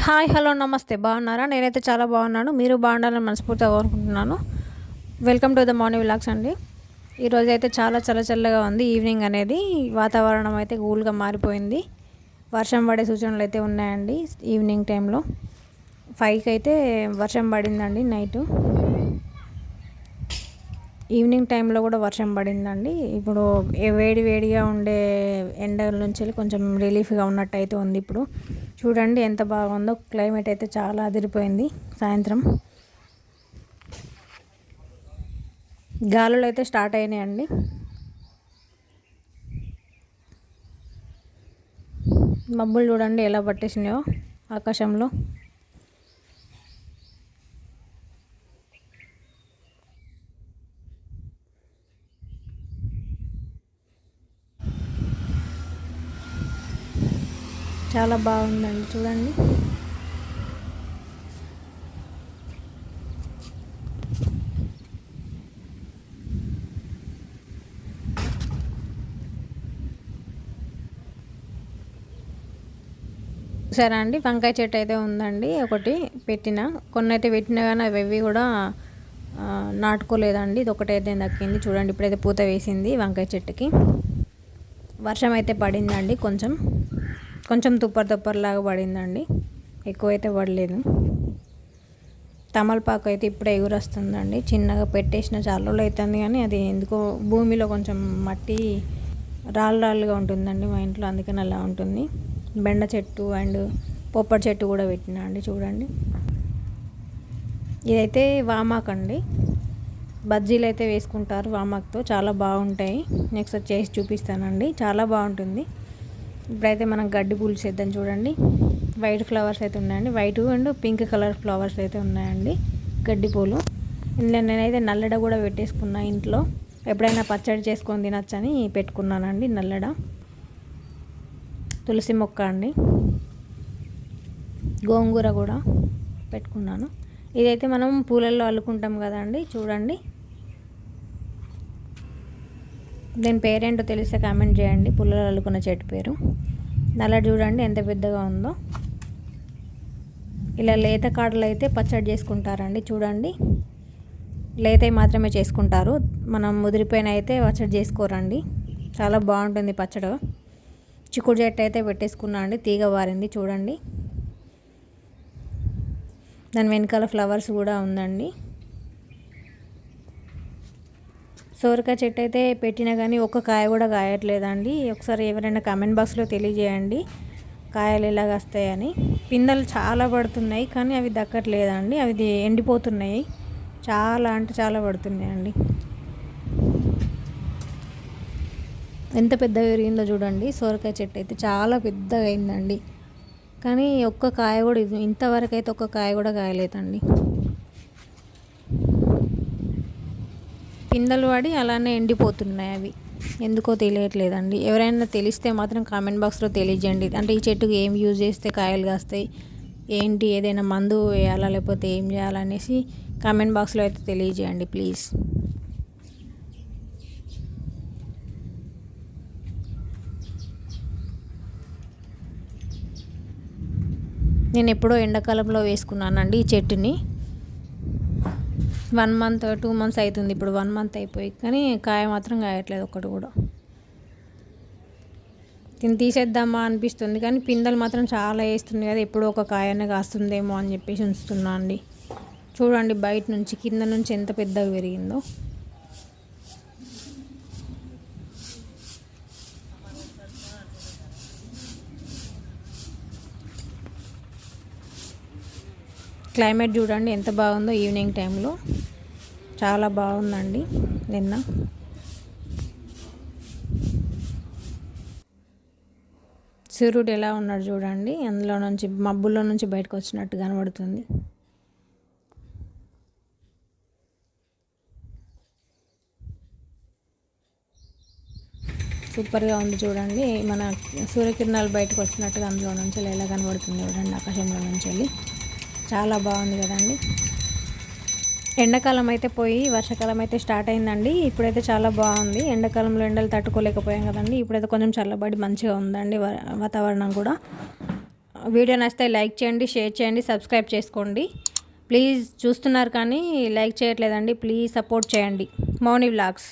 Hi hello నమస్తే బాగున్నారా? నేనైతే చాలా బాగున్నాను. మీరు బాగుండాలని మనస్ఫూర్తిగా కోరుకుంటున్నాను. Welcome to the morning vlogs అండి. ఈరోజు అయితే చాలా చల్లగా ఉంది. ఈవినింగ్ అనేది వాతావరణం అయితే కూల్గా మారిపోయింది. వర్షం పడే సూచనలు అయితే ఉన్నాయండి. ఈవినింగ్ టైంలో 5కి అయితే వర్షం పడిందండి. నైటు ఈవినింగ్ టైంలో కూడా వర్షం పడిందండి. ఇప్పుడు వేడిగా ఉండే ఎండల నుంచి కొంచెం రిలీఫ్గా ఉన్నట్టు అయితే ఉంది. ఇప్పుడు చూడండి ఎంత బాగుందో క్లైమేట్ అయితే చాలా అదిరిపోయింది. సాయంత్రం గాలులు అయితే స్టార్ట్ అయినాయండి. మబ్బులు చూడండి ఎలా పట్టేసినాయో ఆకాశంలో. చాలా బాగుందండి చూడండి. సరే అండి, వంకాయ చెట్టు అయితే ఉందండి. ఒకటి పెట్టిన, కొన్ని అయితే పెట్టినా కానీ అవి కూడా నాటుకోలేదండి. ఇది ఒకటైతే దక్కింది చూడండి. ఇప్పుడైతే పూత వేసింది వంకాయ చెట్టుకి. వర్షం అయితే పడిందండి. కొంచెం తుప్పర్లాగా పడిందండి. ఎక్కువైతే పడలేదు. తమలపాకు అయితే ఇప్పుడే ఎగురొస్తుందండి. చిన్నగా పెట్టేసిన చాలా రోజులు అవుతుంది కానీ అది ఎందుకో భూమిలో కొంచెం మట్టి రాళ్ళుగా ఉంటుందండి మా ఇంట్లో, అందుకని అలా ఉంటుంది. బెండ చెట్టు అండ్ పొప్పటి చెట్టు కూడా పెట్టినా అండి చూడండి. ఇదైతే వామాకు అండి. బజ్జీలు అయితే వేసుకుంటారు వామాకుతో, చాలా బాగుంటాయి. నెక్స్ట్ చేసి చూపిస్తానండి, చాలా బాగుంటుంది. ఇప్పుడైతే మనం గడ్డి పూలు చేద్దాం చూడండి. వైట్ ఫ్లవర్స్ అయితే ఉన్నాయండి. White and pink colour flowers అయితే ఉన్నాయండి గడ్డి పూలు. ఇందులో నేనైతే నల్లడ కూడా పెట్టేసుకున్నా ఇంట్లో. ఎప్పుడైనా పచ్చడి చేసుకొని తినచ్చని పెట్టుకున్నానండి. నల్లడ, తులసి మొక్క అండి, గోంగూర కూడా పెట్టుకున్నాను. ఇదైతే మనం పూలల్లో అల్లుకుంటాం కదండి చూడండి. దీని పేరేంటో తెలిస్తే కామెంట్ చేయండి. పూలలో అల్లుకున్న చెట్టు పేరు. నల్లడి చూడండి ఎంత పెద్దగా ఉందో. ఇలా లేత కాడలు అయితే పచ్చడి చేసుకుంటారండి చూడండి. లేతవి మాత్రమే చేసుకుంటారు. మనం ముదిరిపోయిన అయితే పచ్చడి చేసుకోరండి. చాలా బాగుంటుంది పచ్చడి. చిక్కుడు చెట్టు అయితే పెట్టేసుకున్నా అండి. తీగ వారింది చూడండి. దాని వెనకాల ఫ్లవర్స్ కూడా ఉందండి. సోరకాయ చెట్టు అయితే పెట్టినా కానీ ఒక్క కాయ కూడా కాయట్లేదండి. ఒకసారి ఎవరైనా కామెంట్ బాక్స్లో తెలియజేయండి కాయలు ఎలాగ వస్తాయని. పిందెలు చాలా పడుతున్నాయి కానీ అవి దక్కట్లేదండి. అవి ఎండిపోతున్నాయి. చాలా అంటే చాలా పడుతున్నాయండి. ఎంత పెద్దగా పెరిగిందో చూడండి. సోరకాయ చెట్టు అయితే చాలా పెద్దగా అయిందండి. కానీ ఒక్క కాయ కూడా ఇంతవరకు అయితే ఒక్క కాయ కూడా కాయలేదండి. పిందెలు పడి అలానే ఎండిపోతున్నాయి. అవి ఎందుకో తెలియట్లేదండి. ఎవరైనా తెలిస్తే మాత్రం కామెంట్ బాక్స్లో తెలియజేయండి. అంటే ఈ చెట్టుకు ఏం యూజ్ చేస్తే కాయలు కాస్తాయి, ఏంటి, ఏదైనా మందు వేయాలా లేకపోతే ఏం చేయాలనేసి కామెంట్ బాక్స్లో అయితే తెలియజేయండి ప్లీజ్. నేను ఎప్పుడో ఎండాకాలంలో వేసుకున్నానండి ఈ చెట్టుని. 1 మంత్ 2 మంత్స్ అవుతుంది. ఇప్పుడు 1 మంత్ అయిపోయి కానీ కాయ మాత్రం కాయట్లేదు ఒక్కటి కూడా. దీన్ని తీసేద్దామా అనిపిస్తుంది కానీ పిందెలు మాత్రం చాలా వేస్తుంది కదా, ఎప్పుడో ఒక కాయనే కాస్తుందేమో అని చెప్పేసి ఉంచుతున్నా అండి. చూడండి బయట నుంచి కింద నుంచి ఎంత పెద్దగా పెరిగిందో. క్లైమేట్ చూడండి ఎంత బాగుందో. ఈవినింగ్ టైంలో చాలా బాగుందండి. నిన్న సూర్యుడు ఎలా ఉన్నాడు చూడండి. అందులో నుంచి మబ్బుల్లో నుంచి బయటకు వచ్చినట్టు కనబడుతుంది. సూపర్గా ఉంది చూడండి. మన సూర్యకిరణాలు బయటకు వచ్చినట్టుగా అందులో నుంచి ఎలా కనబడుతుంది చూడండి. ఆకాశంలో నుంచి వెళ్ళి చాలా బాగుంది కదండి. ఎండాకాలం అయితే పోయి వర్షాకాలం అయితే స్టార్ట్ అయిందండి. ఇప్పుడైతే చాలా బాగుంది. ఎండాకాలంలో ఎండలు తట్టుకోలేకపోయాం కదండి. ఇప్పుడైతే కొంచెం చల్లబడి మంచిగా ఉందండి వాతావరణం కూడా. వీడియో నచ్చితే లైక్ చేయండి, షేర్ చేయండి, సబ్స్క్రైబ్ చేసుకోండి. ప్లీజ్ చూస్తున్నారు కానీ లైక్ చేయట్లేదండి. ప్లీజ్ సపోర్ట్ చేయండి. మౌని వ్లాగ్స్.